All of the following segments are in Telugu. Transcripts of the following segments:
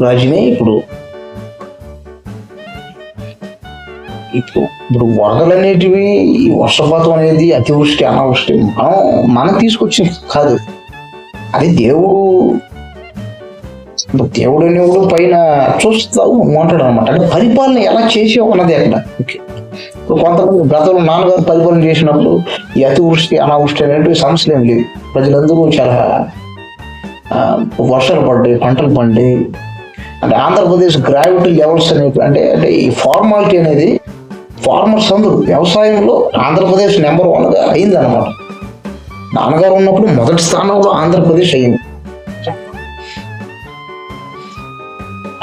రజనీ ఇప్పుడు వరదలు అనేటివి, వర్షపాతం అనేది, అతివృష్టి అనావృష్టి మనం తీసుకొచ్చింది కాదు. అది దేవుడు అనేవాడు పైన చూస్తావు అంటాడు అనమాట. అంటే పరిపాలన ఎలా చేసావు అన్నది అక్కడ. కొంతమంది గతంలో నాన్నగారు పరిపాలన చేసినప్పుడు ఈ అతివృష్టి అనావృష్టి అనేటువంటి సమస్యలు ఏం లేవు. ప్రజలందరూ చాలా వర్షాలు పడ్డాయి, పంటలు పండాయి. అంటే ఆంధ్రప్రదేశ్ గ్రావిటీ లెవెల్స్ అనేవి అంటే ఈ ఫార్మాలిటీ అనేది ఫార్మర్స్ అందరూ వ్యవసాయంలో ఆంధ్రప్రదేశ్ నెంబర్ 1గా అయింది అనమాట. నాన్నగారు ఉన్నప్పుడు మొదటి స్థానంలో ఆంధ్రప్రదేశ్ అయింది.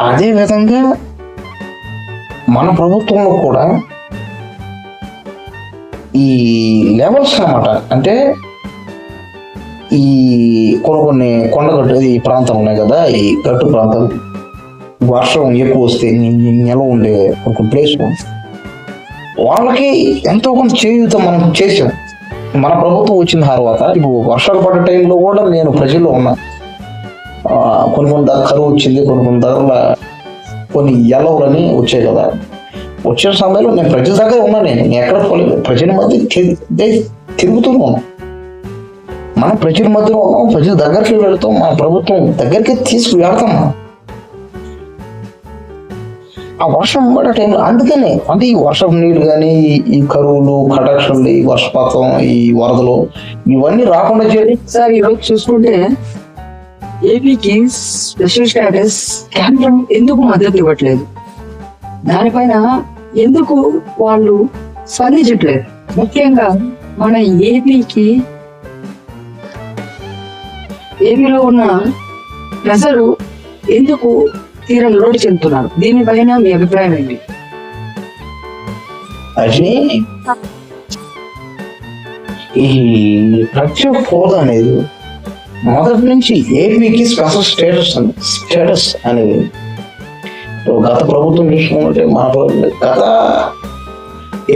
అదే విధంగా మన ప్రభుత్వంలో కూడా ఈ లెవెల్స్ అన్నమాట. అంటే ఈ కొన్ని కొండగట్టు ఈ ప్రాంతాలు ఉన్నాయి కదా, ఈ గట్టు ప్రాంతాలు వర్షం ఎక్కువ వస్తే నిల్వ ఉండే ఒక ప్లేస్, వాళ్ళకి ఎంతో కొంత చేయూత మనం చేసాం. మన ప్రభుత్వం వచ్చిన తర్వాత ఇప్పుడు వర్షాలు పడ్డ టైంలో కూడా నేను ప్రజల్లో ఉన్నా. కొన్ని కరువు వచ్చింది, కొన్ని దగ్గర కొన్ని ఎలవులని వచ్చాయి కదా. వచ్చే సమయంలో నేను ప్రజల దగ్గర ఉన్నా. నేను ఎక్కడ పోలేదు, ప్రజల మధ్య తిరుగుతూనే ఉన్నాం. మనం ప్రజల మధ్యలో ఉన్నాం, ప్రజల దగ్గరికి వెళతాం, మన ప్రభుత్వం దగ్గరికి తీసుకువెళ్తాం. ఆ వర్షం పడే టైంలో అందుకనే అంటే ఈ వర్షం నీళ్ళు కానీ, ఈ కరువులు, కటాక్షలు, ఈ వర్షపాతం, ఈ వరదలు ఇవన్నీ రాకుండా చేయడం. సార్ ఈరోజు చూసుకుంటే ఏపీకి స్పెషల్ స్టేటస్ కేంద్రం ఎందుకు మద్దతు ఇవ్వట్లేదు? దానిపైన ఎందుకు వాళ్ళు స్పందించట్లేదు? ముఖ్యంగా మన ఏపీలో ఉన్న ప్రజలు ఎందుకు తీరం లోటు చెందుతున్నారు? దీనిపైన మీ అభిప్రాయం ఏంటి? అది ఈ ప్రత్యేక హోదా అనేది మొదటి నుంచి ఏపీకి స్పెషల్ స్టేటస్ అనేది గత ప్రభుత్వం చూసుకుంటే మన గత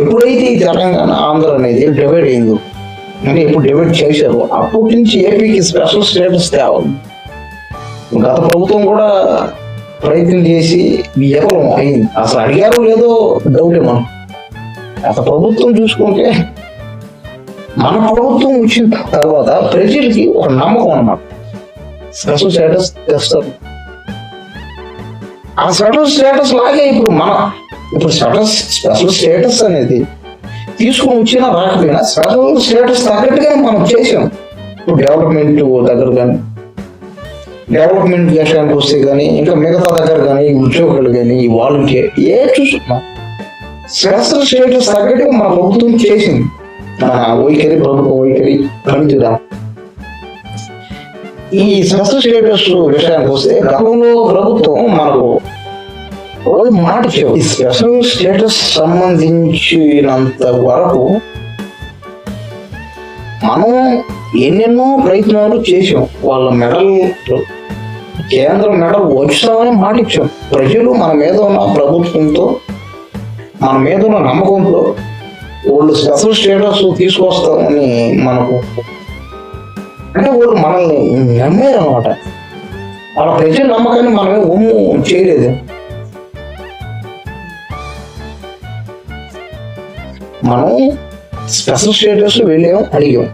ఎప్పుడైతే ఈ తెలంగాణ ఆంధ్ర అనేది డివైడ్ అయిందో, అంటే ఎప్పుడు డివైడ్ చేశారు అప్పటి నుంచి ఏపీకి స్పెషల్ స్టేటస్ తేవాలి. గత ప్రభుత్వం కూడా ప్రయత్నం చేసి విఫలం అయింది. అసలు అడిగారో లేదో డౌటే. మనం గత ప్రభుత్వం చూసుకుంటే మన ప్రభుత్వం వచ్చిన తర్వాత ప్రజలకి ఒక నమ్మకం అన్నమాట, స్పెషల్ స్టేటస్ తెస్తారు. ఆ స్టేటస్ లాగే ఇప్పుడు స్పెషల్ స్టేటస్ అనేది తీసుకుని వచ్చినా రాకపోయినా స్పెషల్ స్టేటస్ తగ్గట్టుగా మనం చేసాం. ఇప్పుడు డెవలప్మెంట్ దగ్గర కానీ, డెవలప్మెంట్ విషయానికి వస్తే కానీ, ఇంకా మిగతా దగ్గర కానీ, ఉద్యోగులు కానీ, ఈ వాలంటీర్ చూసుకున్నాం స్పెషల్ స్టేటస్ తగ్గట్టుగా మన ప్రభుత్వం చేసింది. మన ప్రభుత్వ వైఖరి పనితీరా. ఈ స్పెషల్ స్టేటస్ విషయానికి వస్తే గతంలో ప్రభుత్వం మనకు మాట ఇచ్చారు. ఈ స్పెషల్ స్టేటస్ సంబంధించినంత వరకు మనం ఎన్నెన్నో ప్రయత్నాలు చేసాం. వాళ్ళ మెడల్, కేంద్ర మెడల్ వచ్చామని మాట ఇచ్చాం. ప్రజలు మన మీద ఉన్న ప్రభుత్వంతో, మన మీద ఉన్న నమ్మకంతో వాళ్ళు స్పెషల్ స్టేటస్ తీసుకొస్తామని మనకు అంటే వాళ్ళు మనల్ని నమ్మారు అనమాట. వాళ్ళ ప్రజల నమ్మకాన్ని మనమే ఒమ్ము చేయలేదు. మనం స్పెషల్ స్టేటస్ వెళ్ళాం, అడిగాం,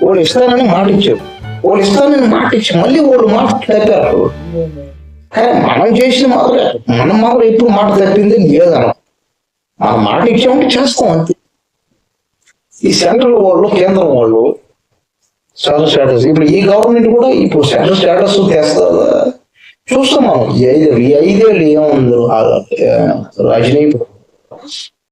వాళ్ళు ఇస్తానని మాట ఇచ్చారు. వాళ్ళు ఇస్తానని మాట ఇచ్చాం, మళ్ళీ వాళ్ళు మాట తప్పారు. కానీ మనం చేసిన మాత్రం ఎప్పుడు మాట తప్పింది లేదనం. మనం మాట ఇచ్చామంటే చేస్తాం అంతే. ఈ సెంట్రల్ వాళ్ళు, కేంద్రం వాళ్ళు స్పెషల్ స్టేటస్, ఇప్పుడు ఈ గవర్నమెంట్ కూడా ఇప్పుడు స్పెషల్ స్టేటస్ తెస్తా చూస్తాం మనం. ఈ 5 ఏళ్ళు ఏముందో రజనీ